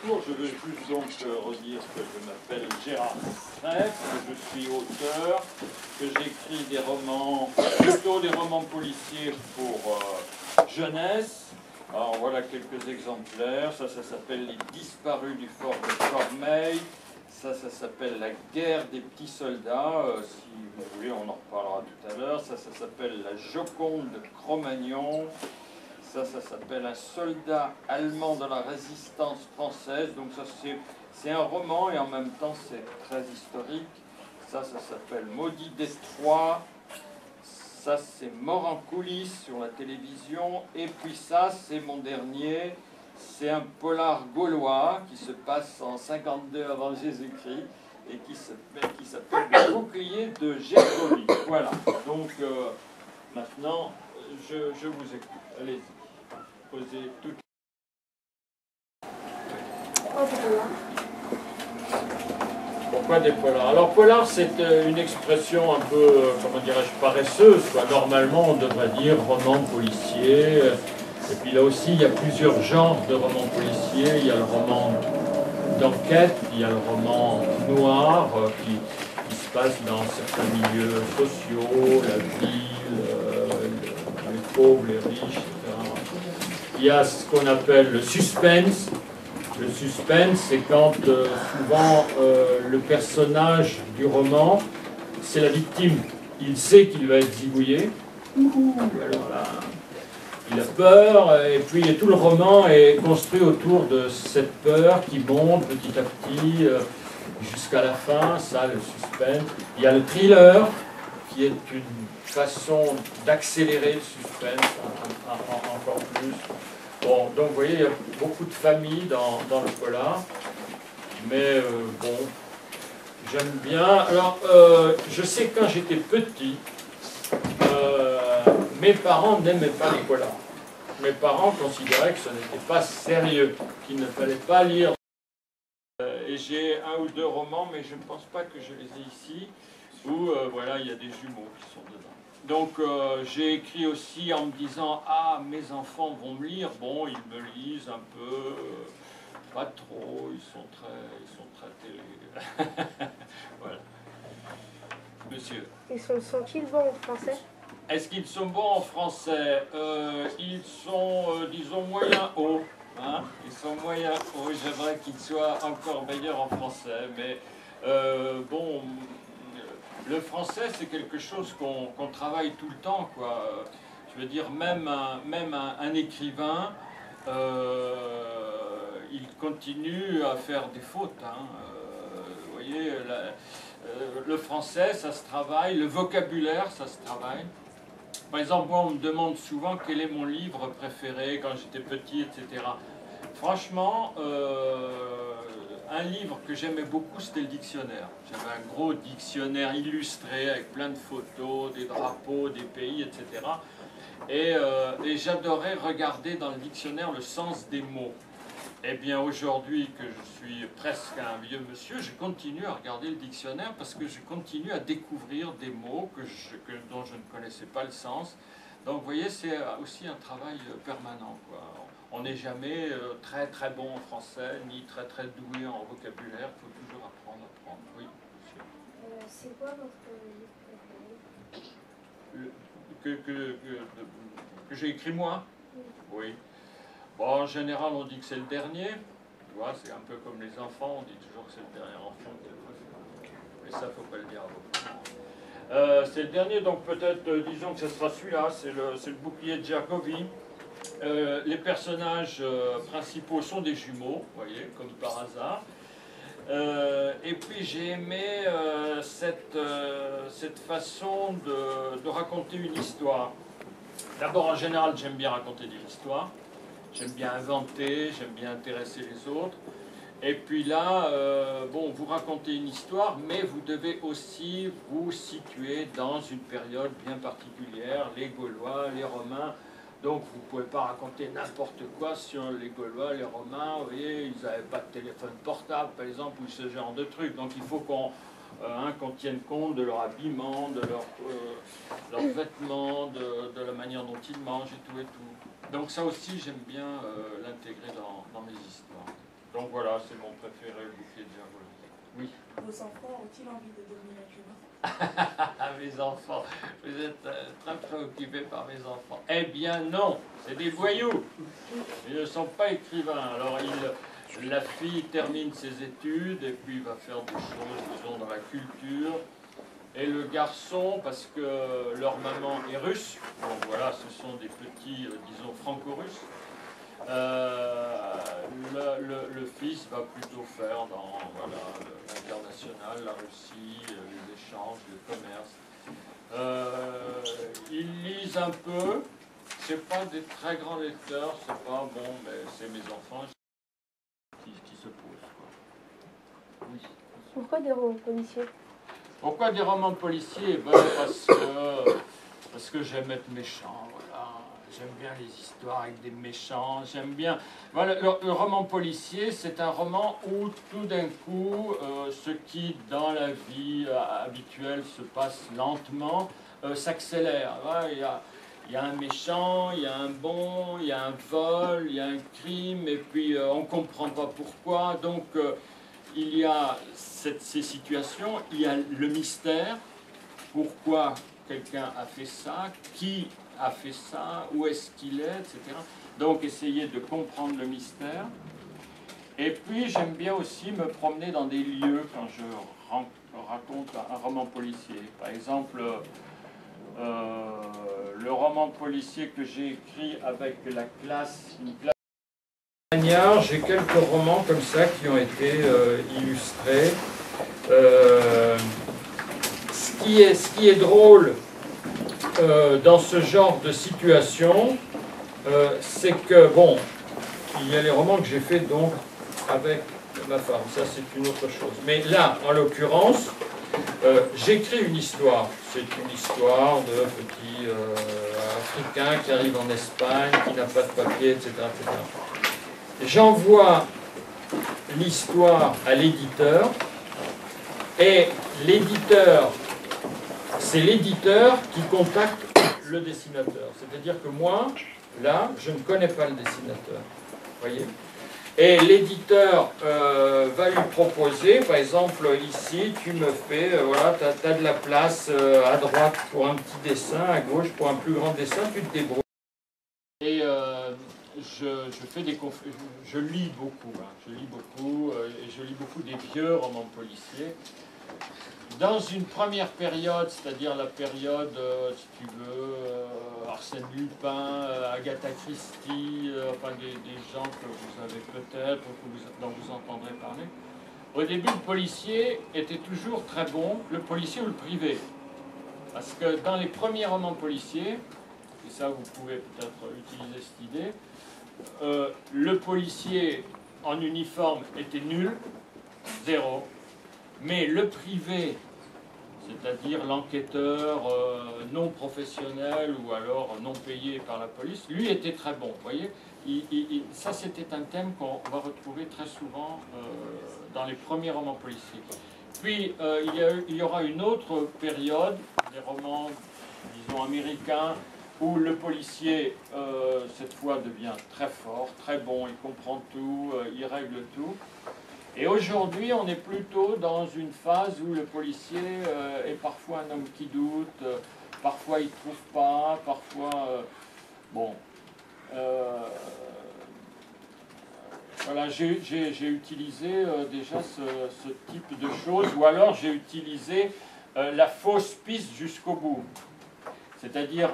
tour. Je veux juste donc redire que je m'appelle Gérard Streff, que je suis auteur, que j'écris des romans, plutôt des romans policiers pour jeunesse. Alors voilà quelques exemplaires. Ça s'appelle Les Disparus du fort de Cormeilles. Ça s'appelle La guerre des petits soldats. Si vous voulez, on en reparlera tout à l'heure. Ça s'appelle La Joconde de Cro-Magnon. Ça s'appelle Un soldat allemand dans la résistance française. Donc ça, c'est un roman et en même temps, c'est très historique. Ça s'appelle Maudit Détroit. Ça, c'est Mort en coulisses sur la télévision. Et puis ça, c'est mon dernier. C'est un polar gaulois qui se passe en 52 avant Jésus-Christ et qui s'appelle Le bouclier de Gergovie. Voilà. Donc maintenant, je vous écoute. Allez-y. Posez toutes. Pourquoi des polars? Alors polar, c'est une expression un peu, comment dirais-je, paresseuse, quoi. Normalement, on devrait dire roman policier. Et puis là aussi, il y a plusieurs genres de romans policiers. Il y a le roman d'enquête, il y a le roman noir qui se passe dans certains milieux sociaux, la ville, les pauvres, les riches, etc. Il y a ce qu'on appelle le suspense. Le suspense, c'est quand souvent le personnage du roman, c'est la victime. Il sait qu'il va être zigouillé. Alors là, il a peur, et puis tout le roman est construit autour de cette peur qui monte petit à petit jusqu'à la fin, ça, le suspense. Il y a le thriller, qui est une façon d'accélérer le suspense encore plus. Bon, donc vous voyez, il y a beaucoup de familles dans le polar, mais bon, j'aime bien. Alors, je sais que quand j'étais petit, mes parents n'aimaient pas les polars. Mes parents considéraient que ce n'était pas sérieux, qu'il ne fallait pas lire. Et j'ai un ou deux romans, mais je ne pense pas que je les ai ici, où voilà, il y a des jumeaux qui sont dedans. Donc j'ai écrit aussi en me disant « Ah, mes enfants vont me lire ». Bon, ils me lisent un peu, pas trop, ils sont très télé. Voilà. Monsieur. Sont-ils bons en français? Est-ce qu'ils sont bons en français? Ils sont, disons, moyen haut. Hein, ils sont moyens hauts. J'aimerais qu'ils soient encore meilleurs en français. Mais bon, le français, c'est quelque chose qu'on travaille tout le temps, quoi. Je veux dire, même un écrivain, il continue à faire des fautes. Hein. Vous voyez, le français, ça se travaille. Le vocabulaire, ça se travaille. Par exemple, moi, on me demande souvent quel est mon livre préféré quand j'étais petit, etc. Franchement, un livre que j'aimais beaucoup, c'était le dictionnaire. J'avais un gros dictionnaire illustré avec plein de photos, des drapeaux, des pays, etc. Et j'adorais regarder dans le dictionnaire le sens des mots. Eh bien, aujourd'hui que je suis presque un vieux monsieur, je continue à regarder le dictionnaire parce que je continue à découvrir des mots dont je ne connaissais pas le sens. Donc, vous voyez, c'est aussi un travail permanent, quoi. On n'est jamais très très bon en français, ni très très doué en vocabulaire. Il faut toujours apprendre. Oui, monsieur. C'est quoi votre livre préféré? Que j'ai écrit moi? Oui. Bon, en général, on dit que c'est le dernier. Tu vois, c'est un peu comme les enfants, on dit toujours que c'est le dernier enfant. Mais ça, il ne faut pas le dire à vos parents. C'est le dernier, donc peut-être, disons que ce sera celui-là, c'est le bouclier de Gergovie. Les personnages principaux sont des jumeaux, vous voyez, comme par hasard. Et puis j'ai aimé cette façon de raconter une histoire. D'abord, en général, j'aime bien raconter des histoires. J'aime bien inventer, j'aime bien intéresser les autres. Et puis là, bon, vous racontez une histoire, mais vous devez aussi vous situer dans une période bien particulière, les Gaulois, les Romains. Donc vous ne pouvez pas raconter n'importe quoi sur les Gaulois, les Romains. Vous voyez, ils n'avaient pas de téléphone portable, par exemple, ou ce genre de trucs. Donc il faut qu'on tienne compte de leur habillement, de leurs vêtements, de la manière dont ils mangent et tout et tout. Donc ça aussi, j'aime bien l'intégrer dans mes histoires. Donc voilà, c'est mon préféré, le bouquet de Gergolet. Oui. Vos enfants ont-ils envie de devenir écrivains? Mes enfants, vous êtes très préoccupés par mes enfants. Eh bien non, c'est des voyous. Ils ne sont pas écrivains. Alors la fille termine ses études et puis va faire des choses, disons, dans la culture. Et le garçon, parce que leur maman est russe, donc voilà, ce sont des petits, disons, franco-russes, le fils va plutôt faire dans voilà, l'international, la Russie, les échanges, le commerce. Ils lisent un peu, c'est pas des très grands lecteurs, c'est pas bon, mais c'est mes enfants qui se posent. Quoi. Oui. Pourquoi des romans policiers? Pourquoi des romans policiers? Ben, parce que j'aime être méchant, voilà. J'aime bien les histoires avec des méchants, j'aime bien... Voilà, le roman policier, c'est un roman où tout d'un coup, ce qui dans la vie habituelle se passe lentement, s'accélère. Voilà, il y a un méchant, il y a un bon, il y a un vol, il y a un crime, et puis on ne comprend pas pourquoi. Donc il y a ces situations, il y a le mystère, pourquoi quelqu'un a fait ça, qui a fait ça, où est-ce qu'il est, etc. Donc essayer de comprendre le mystère. Et puis j'aime bien aussi me promener dans des lieux quand je raconte un roman policier. Par exemple, le roman policier que j'ai écrit avec la classe, une classe j'ai quelques romans comme ça qui ont été illustrés. Ce qui est drôle dans ce genre de situation, c'est que, bon, il y a les romans que j'ai faits donc avec ma femme, ça c'est une autre chose. Mais là, en l'occurrence, j'écris une histoire. C'est une histoire de petit Africain qui arrive en Espagne, qui n'a pas de papier, etc. etc. J'envoie l'histoire à l'éditeur et l'éditeur, c'est l'éditeur qui contacte le dessinateur. C'est-à-dire que moi, là, je ne connais pas le dessinateur. Voyez ? Et l'éditeur va lui proposer, par exemple, ici, tu me fais, voilà, tu as de la place à droite pour un petit dessin, à gauche pour un plus grand dessin, tu te débrouilles. Et je lis beaucoup, hein, et je lis beaucoup des vieux romans policiers. Dans une première période, c'est-à-dire la période, si tu veux, Arsène Lupin, Agatha Christie, enfin des gens que vous avez peut-être, dont vous entendrez parler. Au début, le policier était toujours très bon, le policier ou le privé. Parce que dans les premiers romans policiers, et ça vous pouvez peut-être utiliser cette idée, le policier en uniforme était nul, zéro, mais le privé, c'est-à-dire l'enquêteur non professionnel ou alors non payé par la police, lui était très bon. Vous voyez, ça c'était un thème qu'on va retrouver très souvent dans les premiers romans policiers. Puis il y aura une autre période, des romans, disons, américains, où le policier, cette fois, devient très fort, très bon, il comprend tout, il règle tout. Et aujourd'hui, on est plutôt dans une phase où le policier est parfois un homme qui doute, parfois il ne trouve pas, parfois... bon. Voilà, j'ai utilisé déjà ce type de choses, ou alors j'ai utilisé la fausse piste jusqu'au bout. C'est-à-dire,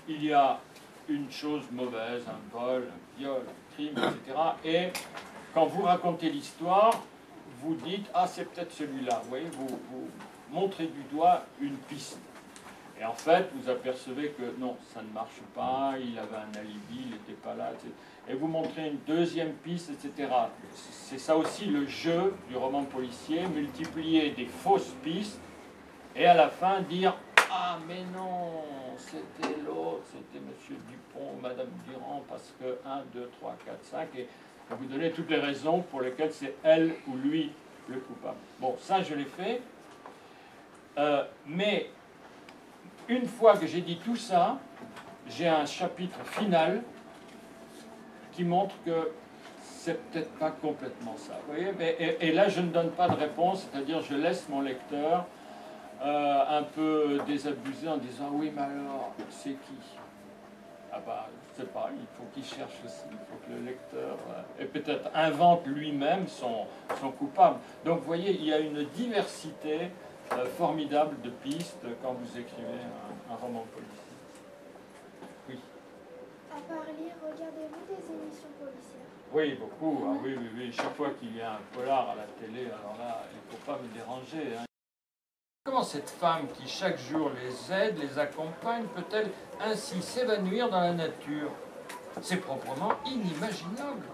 il y a une chose mauvaise, un vol, un viol, un crime, etc. Et quand vous racontez l'histoire, vous dites « Ah, c'est peut-être celui-là ». Vous voyez, vous montrez du doigt une piste. Et en fait, vous apercevez que non, ça ne marche pas, il avait un alibi, il n'était pas là, etc. Et vous montrez une deuxième piste, etc. C'est ça aussi le jeu du roman policier, multiplier des fausses pistes, et à la fin dire « Ah, mais non, c'était l'autre, c'était M. Dupont, Mme Durand, parce que 1, 2, 3, 4, 5, et vous donnez toutes les raisons pour lesquelles c'est elle ou lui le coupable. » Bon, ça je l'ai fait, mais une fois que j'ai dit tout ça, j'ai un chapitre final qui montre que c'est peut-être pas complètement ça. Vous voyez, mais, et là, je ne donne pas de réponse, c'est-à-dire je laisse mon lecteur un peu désabusé en disant oui, mais alors, c'est qui? Ah bah, je ne sais pas, il faut qu'il cherche aussi, il faut que le lecteur et peut-être invente lui-même son coupable. Donc vous voyez, il y a une diversité formidable de pistes quand vous écrivez un roman policier. Oui. À part lire, regardez-vous des émissions policières? Oui, beaucoup. Ah, oui, oui, oui. Chaque fois qu'il y a un polar à la télé, alors là, il ne faut pas me déranger. Hein. Comment cette femme qui chaque jour les aide, les accompagne, peut-elle ainsi s'évanouir dans la nature? C'est proprement inimaginable.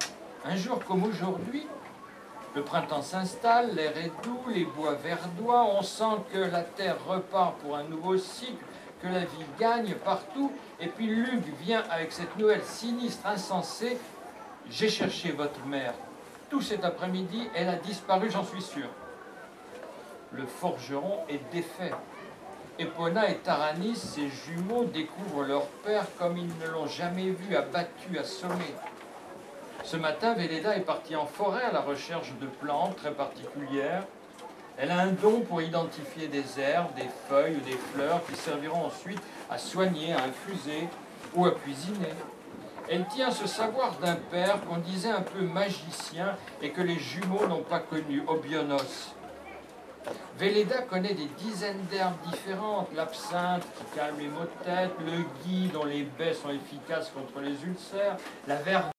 Un jour comme aujourd'hui, le printemps s'installe, l'air est doux, les bois verdoient, on sent que la terre repart pour un nouveau cycle, que la vie gagne partout, et puis Luc vient avec cette nouvelle sinistre, insensée. J'ai cherché votre mère tout cet après-midi, elle a disparu, j'en suis sûr. Le forgeron est défait. Epona et Taranis, ses jumeaux, découvrent leur père comme ils ne l'ont jamais vu, abattu, assommé. Ce matin, Véleda est partie en forêt à la recherche de plantes très particulières. Elle a un don pour identifier des herbes, des feuilles ou des fleurs qui serviront ensuite à soigner, à infuser ou à cuisiner. Elle tient ce savoir d'un père qu'on disait un peu magicien et que les jumeaux n'ont pas connu, Obionos. Véleda connaît des dizaines d'herbes différentes, l'absinthe qui calme les maux de tête, le gui dont les baies sont efficaces contre les ulcères, la verveine